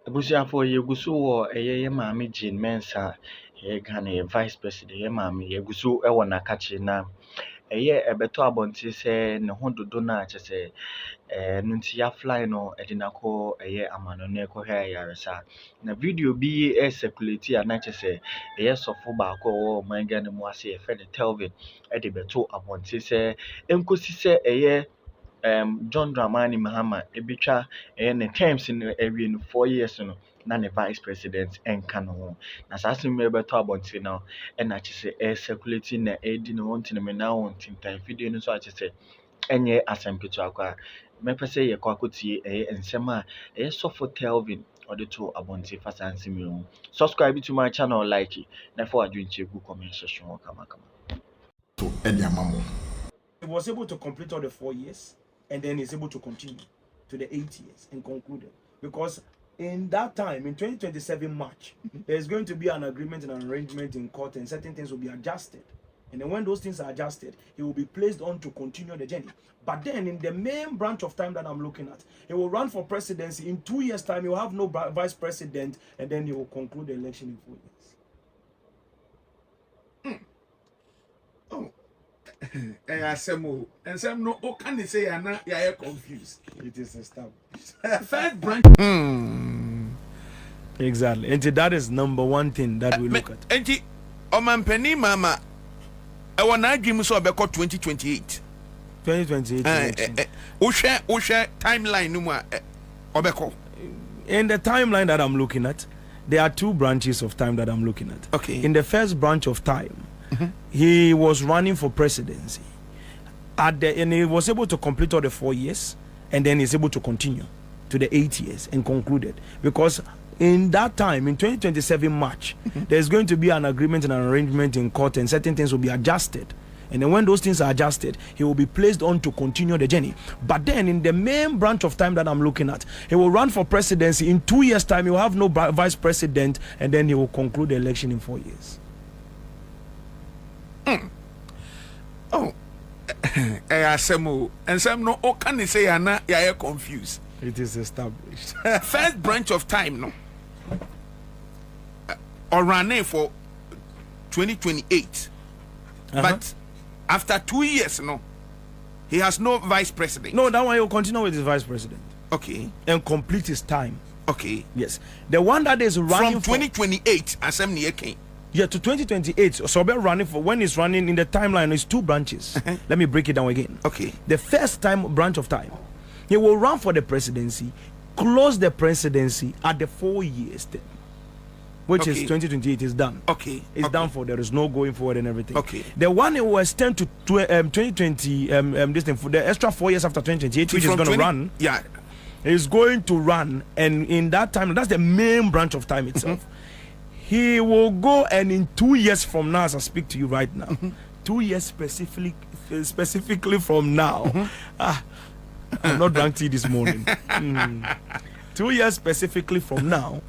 Abusuafo yɛgu so wɔ yɛ maame Jane Mensah ɛyɛ Ghana yɛ vice president yɛ maame yɛgu so wɔ n'akakye na ɛbɛtɔ abɔnten sɛ ne ho dodo no a kyerɛ sɛ ɛno nti yɛafly no de no akɔ amanɔne kɔhwɛ ayaresa. Na video bi circulate a na kyerɛ sɛ sɔfo baako a ɔwɔ ɔman Ghana mu ase yɛfrɛ no Telvin de bɛto abɔnten sɛ ɛnkɔsi sɛ John Dramani Mahama ebitwa ne terms no awie no 4 years no na ne vice president ɛnka no ho. Na saa asɛm yi bɛtɔ abɔnten no ɛna kyerɛ sɛ circulate na ɛdi ne ho nteneme na wɔn ntintan video no nso akyerɛ sɛ ɛnyɛ asɛm ketewa koraa. Mɛpɛ sɛ yɛkɔ akɔtie nsɛm a sɔfo Telvin ɔde to abɔnten fa saa nsɛm yi ho. Subscribe to my channel, like na fa wadwenkyerɛ gu comment section hɔ kamakama. He was able to complete all the 4 years and then he's able to continue to the 8 years and conclude it. Because in that time, in 2027 March, there's going to be an agreement and an arrangement in court and certain things will be adjusted. And then when those things are adjusted, he will be placed on to continue the journey. But then in the main branch of time that I'm looking at, he will run for presidency. In 2 years' time, he will have no vice president and then he will conclude the election in 4 years. Oh. And some no can say I'm not confused. It is established. First branch. Exactly. And that is number one thing that we look at. And Oman Penny Mama, I want to give you so about 2028. 2028. Usha timeline numa obeko. In the timeline that I'm looking at, there are two branches of time that I'm looking at. Okay. In the first branch of time, he was running for presidency. And he was able to complete all the 4 years, and then he's able to continue to the 8 years and concluded. Because in that time, in 2027 March, there's going to be an agreement and an arrangement in court, and certain things will be adjusted. And then when those things are adjusted, he will be placed on to continue the journey. But then in the main branch of time that I'm looking at, he will run for presidency. In 2 years' time, he will have no vice president, and then he will conclude the election in 4 years. Oh, and some no can say I'm not confused. It is established. First branch of time, no, or running for 2028, but after 2 years, no, he has no vice president. No, that one he will continue with his vice president. Okay, and complete his time. Okay, yes, the one that is running from 2028, as some near king. Yeah, to 2028. So we're running for when he's running in the timeline is two branches. Let me break it down again. Okay. The first branch of time, he will run for the presidency, close the presidency at the 4 years term, which is 2028 is done. Okay. It's done for. There is no going forward and everything. Okay. The one he will extend to 2020. This thing for the extra 4 years after 2028, which is going to run. Yeah. Is going to run, and in that time, that's the main branch of time itself. He will go, and in 2 years from now, as I speak to you right now, 2 years specifically from now, I'm not drunk tea this morning. 2 years specifically from now,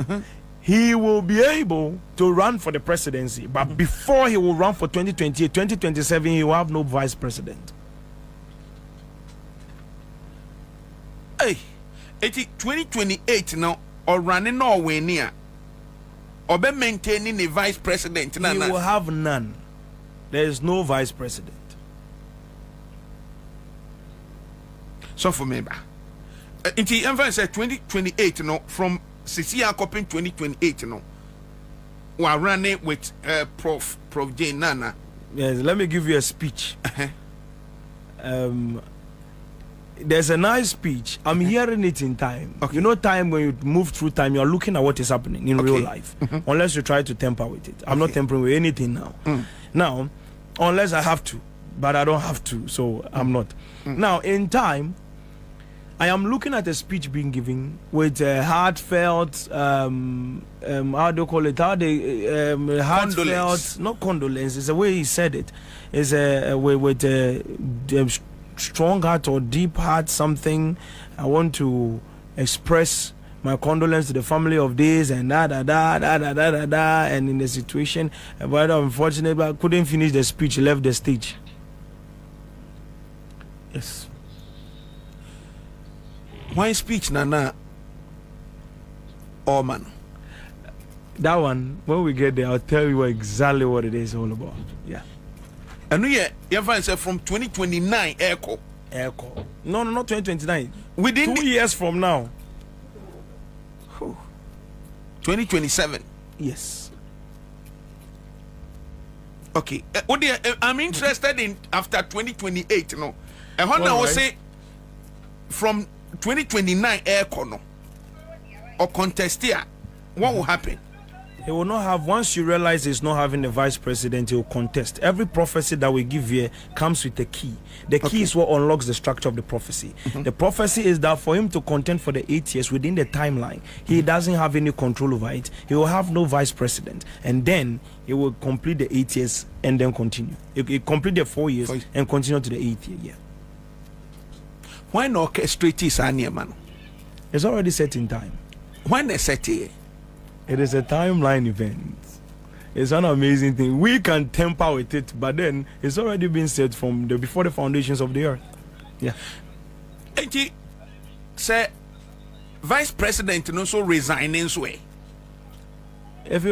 he will be able to run for the presidency. But before he will run for 2028, 2027, he will have no vice president. Hey, 2028 now, or running nowhere near. Or be maintaining a vice president. He will have none. There is no vice president. So for me, in the environment 2028, no, from CCR copying 2028, no, we are running with Prof Jane Nana. Yes, let me give you a speech. There's a nice speech. I'm hearing it in time. Okay. You know, time when you move through time, you're looking at what is happening in real life. Unless you try to tamper with it. I'm not tampering with anything now. Now, unless I have to, but I don't have to, so I'm not. Now, in time, I am looking at a speech being given with heartfelt, how do you call it? Heartfelt, condolence. not condolence. It's the way he said it. It's with strong heart or deep heart, something. I want to express my condolence to the family of this and and in the situation. But unfortunately, I couldn't finish the speech, left the stage. Yes. Why speech, Nana? all man. That one, when we get there, I'll tell you exactly what it is all about. Yeah. And we you find say from 2029 echo. No, not 2029. Within 2 years from now. 2027. Yes. Okay. I'm interested in after 2028. No. And when I will say from 2029 echo no or contest here, what will happen? He will not have, once you realize he's not having a vice president, he will contest. Every prophecy that we give here comes with a key. The key is what unlocks the structure of the prophecy. The prophecy is that for him to contend for the 8 years within the timeline, he doesn't have any control over it. He will have no vice president. And then he will complete the 8 years and then continue. He complete the 4 years and continue to the 8th year. Yeah. Why not orchestrate this man? It's already set in time. When they set it? It is a timeline event. It's an amazing thing. We can tamper with it, but then it's already been set from before the foundations of the earth. Yeah. And he say vice president also resigning way. If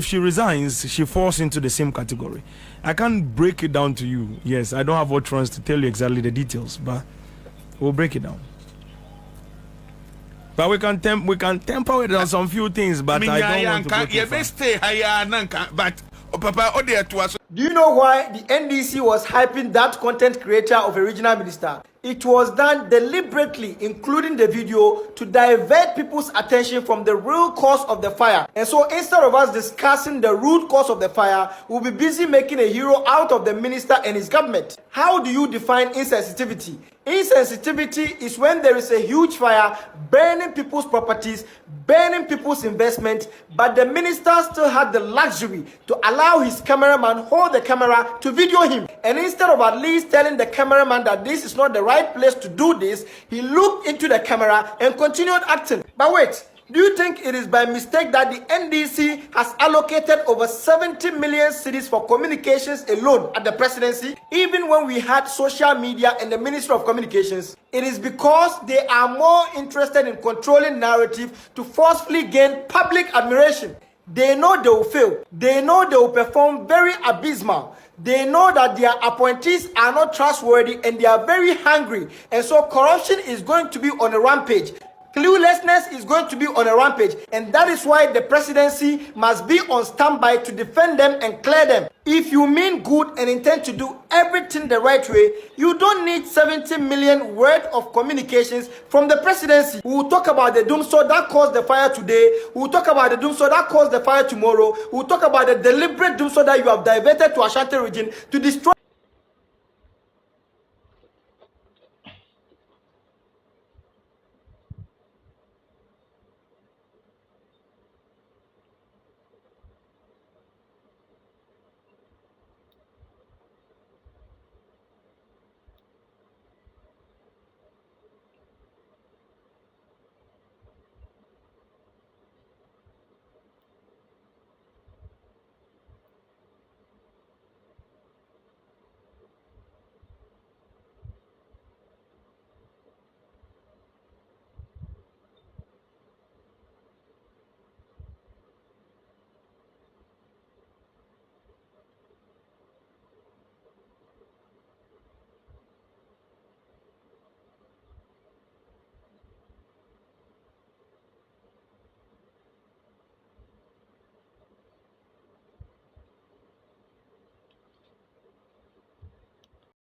she resigns, she falls into the same category. I can't break it down to you. Yes, I don't have utterance to tell you exactly the details, but we'll break it down. But we can temper with on some few things, but I don't want to go too far. Do you know why the NDC was hyping that content creator of a regional minister? It was done deliberately, including the video, to divert people's attention from the real cause of the fire. And so instead of us discussing the root cause of the fire, we'll be busy making a hero out of the minister and his government. How do you define insensitivity? Insensitivity is when there is a huge fire burning people's properties, burning people's investment, but the minister still had the luxury to allow his cameraman hold the camera to video him. And instead of at least telling the cameraman that this is not the right place to do this, he looked into the camera and continued acting. But wait, do you think it is by mistake that the NDC has allocated over 70 million cedis for communications alone at the presidency, even when we had social media and the Ministry of Communications? It is because they are more interested in controlling narrative to forcefully gain public admiration. They know they will fail. They know they will perform very abysmal. They know that their appointees are not trustworthy and they are very hungry. And so corruption is going to be on a rampage. Cluelessness is going to be on a rampage, and that is why the presidency must be on standby to defend them and clear them. If you mean good and intend to do everything the right way, you don't need 70 million worth of communications from the presidency. We will talk about the doomsday that caused the fire today. We will talk about the doomsday that caused the fire tomorrow. We will talk about the deliberate doomsday that you have diverted to Ashanti region to destroy